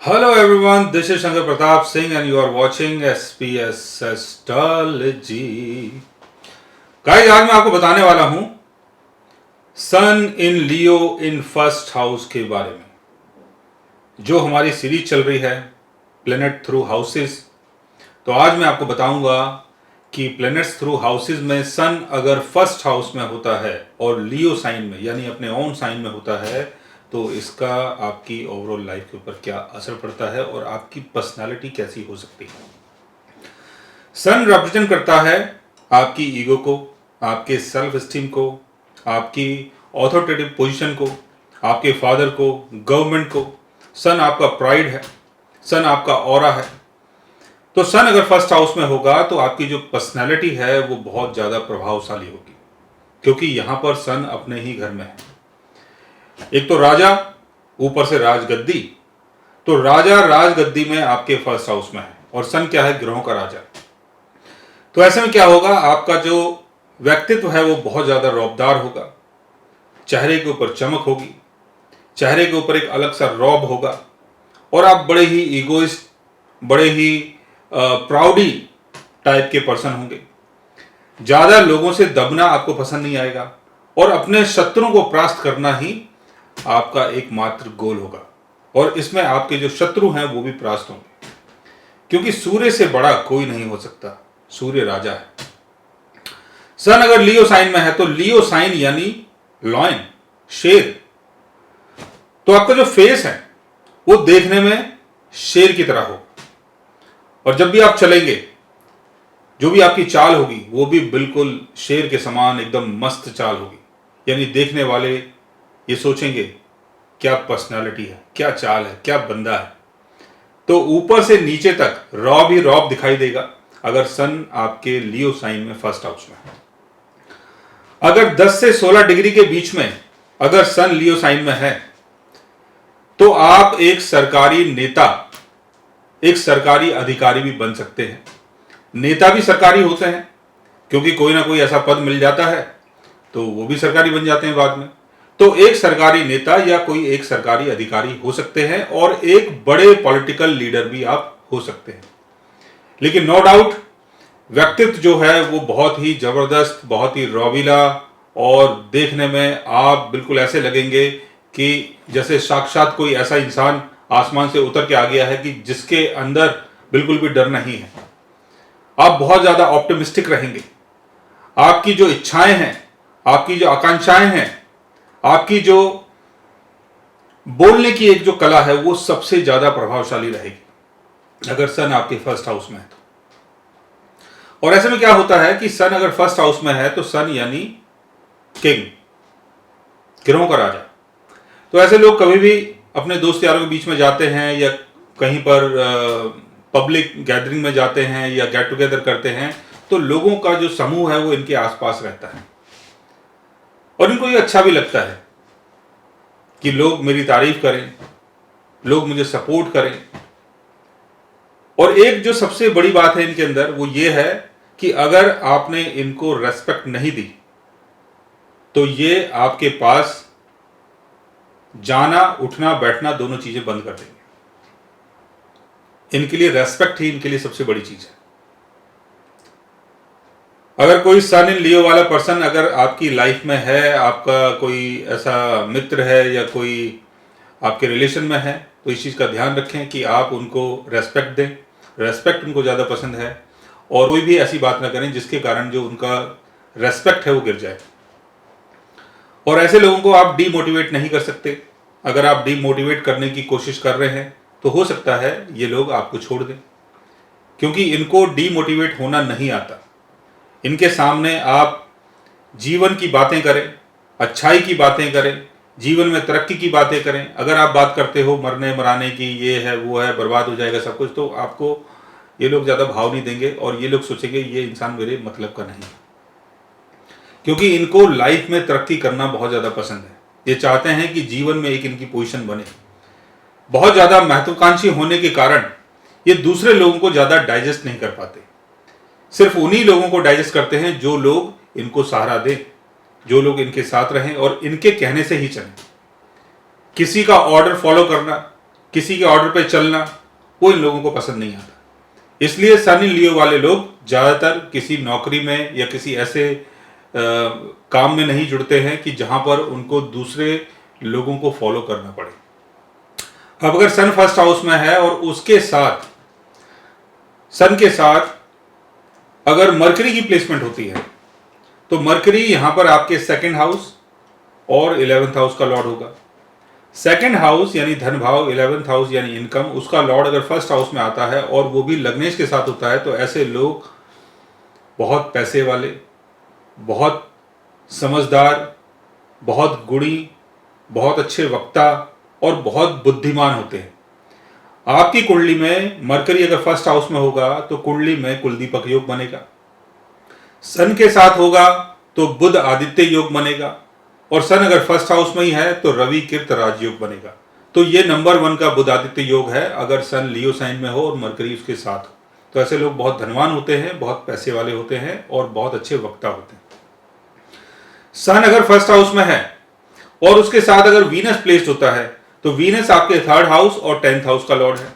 Hello everyone, this is Shankar Pratap Singh and you are watching SPS Astrology. Guys आज मैं आपको बताने वाला हूं सन इन लियो इन फर्स्ट हाउस के बारे में। जो हमारी सीरीज चल रही है प्लेनेट थ्रू हाउसेस, तो आज मैं आपको बताऊंगा कि प्लेनेट्स थ्रू हाउसेस में सन अगर फर्स्ट हाउस में होता है और लियो साइन में यानी अपने ओन साइन में होता है तो इसका आपकी ओवरऑल लाइफ के ऊपर क्या असर पड़ता है और आपकी पर्सनालिटी कैसी हो सकती है। सन रिप्रेजेंट करता है आपकी ईगो को, आपके सेल्फ एस्टीम को, आपकी ऑथोरिटेटिव पोजीशन को, आपके फादर को, गवर्नमेंट को। सन आपका प्राइड है, सन आपका ऑरा है। तो सन अगर फर्स्ट हाउस में होगा तो आपकी जो पर्सनालिटी है वो बहुत ज़्यादा प्रभावशाली होगी, क्योंकि यहाँ पर सन अपने ही घर में है। एक तो राजा, ऊपर से राजगद्दी। तो राजा राजगद्दी में आपके फर्स्ट हाउस में है और सन क्या है, ग्रहों का राजा। तो ऐसे में क्या होगा, आपका जो व्यक्तित्व है वो बहुत ज्यादा रौबदार होगा। चेहरे के ऊपर चमक होगी, चेहरे के ऊपर एक अलग सा रौब होगा और आप बड़े ही ईगोइस्ट, बड़े ही प्राउडी टाइप के पर्सन होंगे। ज्यादा लोगों से दबना आपको पसंद नहीं आएगा और अपने शत्रुओं को परास्त करना ही आपका एकमात्र गोल होगा। और इसमें आपके जो शत्रु हैं वो भी परास्त होंगे, क्योंकि सूर्य से बड़ा कोई नहीं हो सकता। सूर्य राजा है। सन अगर लियो साइन में है तो लियो साइन यानी लॉयन, शेर। तो आपका जो फेस है वो देखने में शेर की तरह हो और जब भी आप चलेंगे, जो भी आपकी चाल होगी वो भी बिल्कुल शेर के समान एकदम मस्त चाल होगी। यानी देखने वाले ये सोचेंगे क्या पर्सनालिटी है, क्या चाल है, क्या बंदा है। तो ऊपर से नीचे तक रौब ही रौब दिखाई देगा अगर सन आपके लियो साइन में फर्स्ट हाउस में है। अगर 10 से 16 डिग्री के बीच में अगर सन लियो साइन में है तो आप एक सरकारी नेता, एक सरकारी अधिकारी भी बन सकते हैं। नेता भी सरकारी होते हैं, क्योंकि कोई ना कोई ऐसा पद मिल जाता है तो वो भी सरकारी बन जाते हैं बाद में। तो एक सरकारी नेता या कोई एक सरकारी अधिकारी हो सकते हैं और एक बड़े पॉलिटिकल लीडर भी आप हो सकते हैं। लेकिन नो डाउट व्यक्तित्व जो है वो बहुत ही जबरदस्त, बहुत ही रौबीला और देखने में आप बिल्कुल ऐसे लगेंगे कि जैसे साक्षात कोई ऐसा इंसान आसमान से उतर के आ गया है कि जिसके अंदर बिल्कुल भी डर नहीं है। आप बहुत ज्यादा ऑप्टिमिस्टिक रहेंगे। आपकी जो इच्छाएं हैं, आपकी जो आकांक्षाएं हैं, आपकी जो बोलने की एक जो कला है वो सबसे ज्यादा प्रभावशाली रहेगी अगर सन आपके फर्स्ट हाउस में है तो। और ऐसे में क्या होता है कि सन अगर फर्स्ट हाउस में है तो सन यानी किंग, ग्रहों का राजा। तो ऐसे लोग कभी भी अपने दोस्त यारों के बीच में जाते हैं या कहीं पर पब्लिक गैदरिंग में जाते हैं या गेट टुगेदर करते हैं तो लोगों का जो समूह है वो इनके आसपास रहता है और इनको ये अच्छा भी लगता है कि लोग मेरी तारीफ करें, लोग मुझे सपोर्ट करें। और एक जो सबसे बड़ी बात है इनके अंदर वो ये है कि अगर आपने इनको रेस्पेक्ट नहीं दी तो ये आपके पास जाना, उठना, बैठना दोनों चीजें बंद कर देंगे। इनके लिए रेस्पेक्ट ही इनके लिए सबसे बड़ी चीज है। अगर कोई सन इन लियो वाला पर्सन अगर आपकी लाइफ में है, आपका कोई ऐसा मित्र है या कोई आपके रिलेशन में है, तो इस चीज़ का ध्यान रखें कि आप उनको रेस्पेक्ट दें। रेस्पेक्ट उनको ज़्यादा पसंद है और कोई भी ऐसी बात ना करें जिसके कारण जो उनका रेस्पेक्ट है वो गिर जाए। और ऐसे लोगों को आप डीमोटिवेट नहीं कर सकते। अगर आप डीमोटिवेट करने की कोशिश कर रहे हैं तो हो सकता है ये लोग आपको छोड़ दें, क्योंकि इनको डीमोटिवेट होना नहीं आता। इनके सामने आप जीवन की बातें करें, अच्छाई की बातें करें, जीवन में तरक्की की बातें करें। अगर आप बात करते हो मरने मराने की, ये है वो है, बर्बाद हो जाएगा सब कुछ, तो आपको ये लोग ज़्यादा भाव नहीं देंगे और ये लोग सोचेंगे ये इंसान मेरे मतलब का नहीं है, क्योंकि इनको लाइफ में तरक्की करना बहुत ज़्यादा पसंद है। ये चाहते हैं कि जीवन में एक इनकी पोजीशन बने। बहुत ज़्यादा महत्वाकांक्षी होने के कारण ये दूसरे लोगों को ज़्यादा डाइजेस्ट नहीं कर पाते। सिर्फ उन्हीं लोगों को डाइजेस्ट करते हैं जो लोग इनको सहारा दें, जो लोग इनके साथ रहें और इनके कहने से ही चलें। किसी का ऑर्डर फॉलो करना, किसी के ऑर्डर पे चलना, वो इन लोगों को पसंद नहीं आता। इसलिए सन इन लियो वाले लोग ज़्यादातर किसी नौकरी में या किसी ऐसे काम में नहीं जुड़ते हैं कि जहां पर उनको दूसरे लोगों को फॉलो करना पड़े। अब अगर सन फर्स्ट हाउस में है और उसके साथ सन के साथ अगर मरकरी की प्लेसमेंट होती है, तो मरकरी यहां पर आपके सेकंड हाउस और 11th हाउस का लॉर्ड होगा। सेकंड हाउस यानी धन भाव, 11th हाउस यानी इनकम, उसका लॉर्ड अगर फर्स्ट हाउस में आता है और वो भी लग्नेश के साथ होता है, तो ऐसे लोग बहुत पैसे वाले, बहुत समझदार, बहुत गुणी, बहुत अच्छे वक्ता और बहुत बुद्धिमान होते हैं। आपकी कुंडली में मरकरी अगर फर्स्ट हाउस में होगा तो कुंडली में कुलदीपक योग बनेगा। सन के साथ होगा तो बुध आदित्य योग बनेगा, और सन अगर फर्स्ट हाउस में ही है तो रवि किर्त राजयोग बनेगा। तो ये नंबर 1 का बुध आदित्य योग है अगर सन लियो साइन में हो और मरकरी उसके साथ हो। तो ऐसे लोग बहुत धनवान होते हैं, बहुत पैसे वाले होते हैं और बहुत अच्छे वक्ता होते हैं। सन अगर फर्स्ट हाउस में है और उसके साथ अगर वीनस प्लेस्ड होता है, तो वीनस आपके 3rd हाउस और 10th हाउस का लॉर्ड है।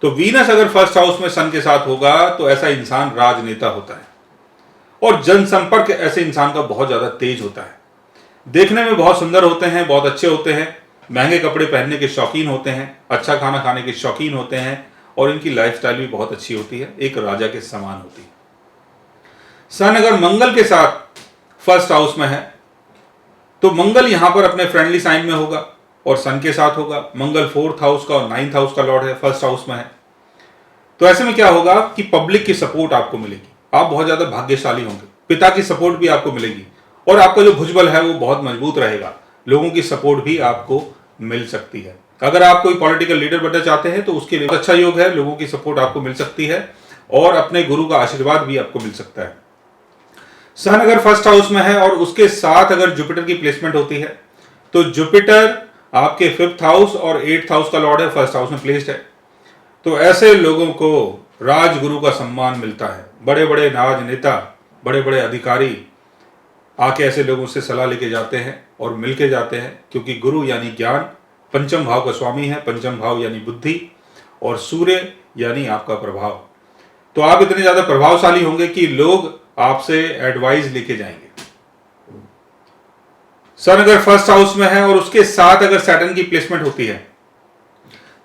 तो वीनस अगर फर्स्ट हाउस में सन के साथ होगा तो ऐसा इंसान राजनेता होता है और जनसंपर्क ऐसे इंसान का बहुत ज्यादा तेज होता है। देखने में बहुत सुंदर होते हैं, बहुत अच्छे होते हैं, महंगे कपड़े पहनने के शौकीन होते हैं, अच्छा खाना खाने के शौकीन होते हैं और इनकी लाइफस्टाइल भी बहुत अच्छी होती है, एक राजा के समान होती है। सन अगर मंगल के साथ फर्स्ट हाउस में है तो मंगल यहां पर अपने फ्रेंडली साइन में होगा और सन के साथ होगा। मंगल 4th हाउस का और 9th हाउस का लॉर्ड है, फर्स्ट हाउस में है। तो ऐसे में क्या होगा कि पब्लिक की सपोर्ट आपको मिलेगी, आप बहुत ज्यादा भाग्यशाली होंगे, पिता की सपोर्ट भी आपको मिलेगी और आपका जो भुजबल है वो बहुत मजबूत रहेगा, लोगों की सपोर्ट भी आपको मिल सकती है। अगर आप कोई पॉलिटिकल लीडर बनना चाहते हैं तो उसके लिए अच्छा योग है, लोगों की सपोर्ट आपको मिल सकती है और अपने गुरु का आशीर्वाद भी आपको मिल सकता है। सन अगर फर्स्ट हाउस में है और उसके साथ अगर जुपिटर की प्लेसमेंट होती है, तो जुपिटर आपके 5th हाउस और 8th हाउस का लॉर्ड है, फर्स्ट हाउस में प्लेस्ड है। तो ऐसे लोगों को राजगुरु का सम्मान मिलता है, बड़े बड़े राजनेता, बड़े बड़े अधिकारी आके ऐसे लोगों से सलाह लेके जाते हैं और मिलके जाते हैं, क्योंकि गुरु यानी ज्ञान, पंचम भाव का स्वामी है, पंचम भाव यानी बुद्धि और सूर्य यानी आपका प्रभाव। तो आप इतने ज्यादा प्रभावशाली होंगे कि लोग आपसे एडवाइस लेके जाएंगे। सन अगर फर्स्ट हाउस में है और उसके साथ अगर सैटर्न की प्लेसमेंट होती है,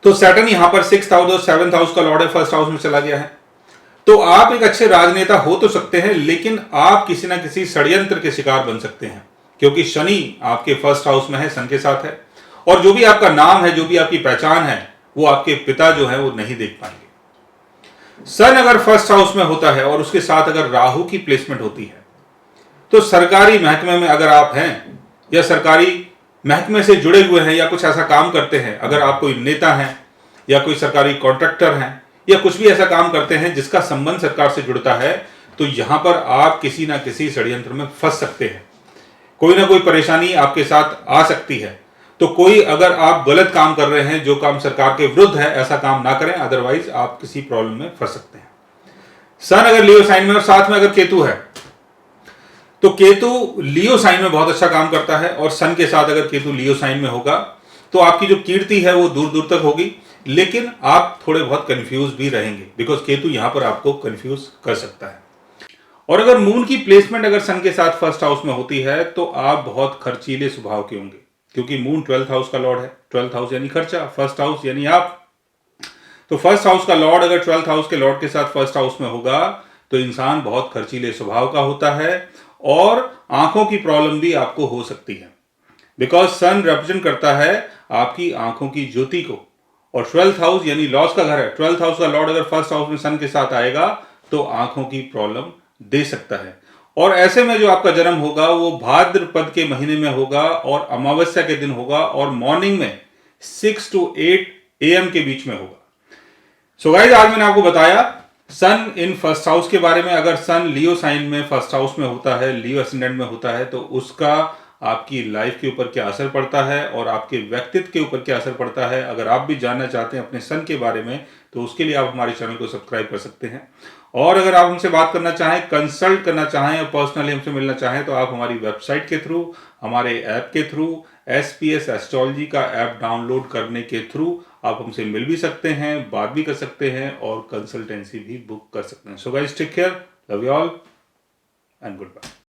तो सैटर्न यहां पर 6th हाउस और 7th हाउस का लॉर्ड है, फर्स्ट हाउस में चला गया है। तो आप एक अच्छे राजनेता हो तो सकते हैं, लेकिन आप किसी ना किसी षड्यंत्र के शिकार बन सकते हैं, क्योंकि शनि आपके फर्स्ट हाउस में है, सन के साथ है, और जो भी आपका नाम है, जो भी आपकी पहचान है, वो आपके पिता जो है वो नहीं देख पाएंगे। सन अगर फर्स्ट हाउस में होता है और उसके साथ अगर राहु की प्लेसमेंट होती है, तो सरकारी महकमे में अगर आप हैं या सरकारी महकमे से जुड़े हुए हैं या कुछ ऐसा काम करते हैं, अगर आप कोई नेता हैं या कोई सरकारी कॉन्ट्रैक्टर हैं या कुछ भी ऐसा काम करते हैं जिसका संबंध सरकार से जुड़ता है, तो यहां पर आप किसी ना किसी षड्यंत्र में फंस सकते हैं, कोई ना कोई परेशानी आपके साथ आ सकती है। तो कोई अगर आप गलत काम कर रहे हैं, जो काम सरकार के विरुद्ध है, ऐसा काम ना करें, अदरवाइज आप किसी प्रॉब्लम में फंस सकते हैं। सन अगर लियो साइन में और साथ में अगर केतु है, तो केतु लियो साइन में बहुत अच्छा काम करता है और सन के साथ अगर केतु लियो साइन में होगा तो आपकी जो कीर्ति है वो दूर दूर तक होगी, लेकिन आप थोड़े बहुत कंफ्यूज भी रहेंगे, बिकॉज केतु यहां पर आपको कंफ्यूज कर सकता है। और अगर मून की प्लेसमेंट अगर सन के साथ फर्स्ट हाउस में होती है, तो आप बहुत खर्चीले स्वभाव के होंगे, क्योंकि मून 12th हाउस का लॉर्ड है। 12th हाउस यानी खर्चा, फर्स्ट हाउस यानी आप। तो फर्स्ट हाउस का लॉर्ड अगर 12th हाउस के लॉर्ड के साथ फर्स्ट हाउस में होगा तो इंसान बहुत खर्चीले स्वभाव का होता है और आंखों की प्रॉब्लम भी आपको हो सकती है, बिकॉज सन रिप्रेजेंट करता है आपकी आंखों की ज्योति को, और 12th हाउस यानी लॉस का घर है। 12th हाउस का लॉर्ड अगर फर्स्ट हाउस में सन के साथ आएगा तो आंखों की प्रॉब्लम दे सकता है। और ऐसे में जो आपका जन्म होगा वो भाद्रपद के महीने में होगा और अमावस्या के दिन होगा और मॉर्निंग में 6 to 8 AM के बीच में होगा। सो गाइस, आज मैंने आपको बताया सन इन फर्स्ट हाउस के बारे में। अगर सन लियो साइन में फर्स्ट हाउस में होता है, लियो एसेंडेंट में होता है, तो उसका आपकी लाइफ के ऊपर क्या असर पड़ता है और आपके व्यक्तित्व के ऊपर क्या असर पड़ता है। अगर आप भी जानना चाहते हैं अपने सन के बारे में, तो उसके लिए आप हमारे चैनल को सब्सक्राइब कर सकते हैं। और अगर आप हमसे बात करना चाहें, कंसल्ट करना चाहें या पर्सनली हमसे मिलना चाहें, तो आप हमारी वेबसाइट के थ्रू, हमारे ऐप के थ्रू, SPS एस्ट्रोलॉजी का ऐप डाउनलोड करने के थ्रू आप हमसे मिल भी सकते हैं, बात भी कर सकते हैं और कंसल्टेंसी भी बुक कर सकते हैं। So guys, take care, love you all and good bye.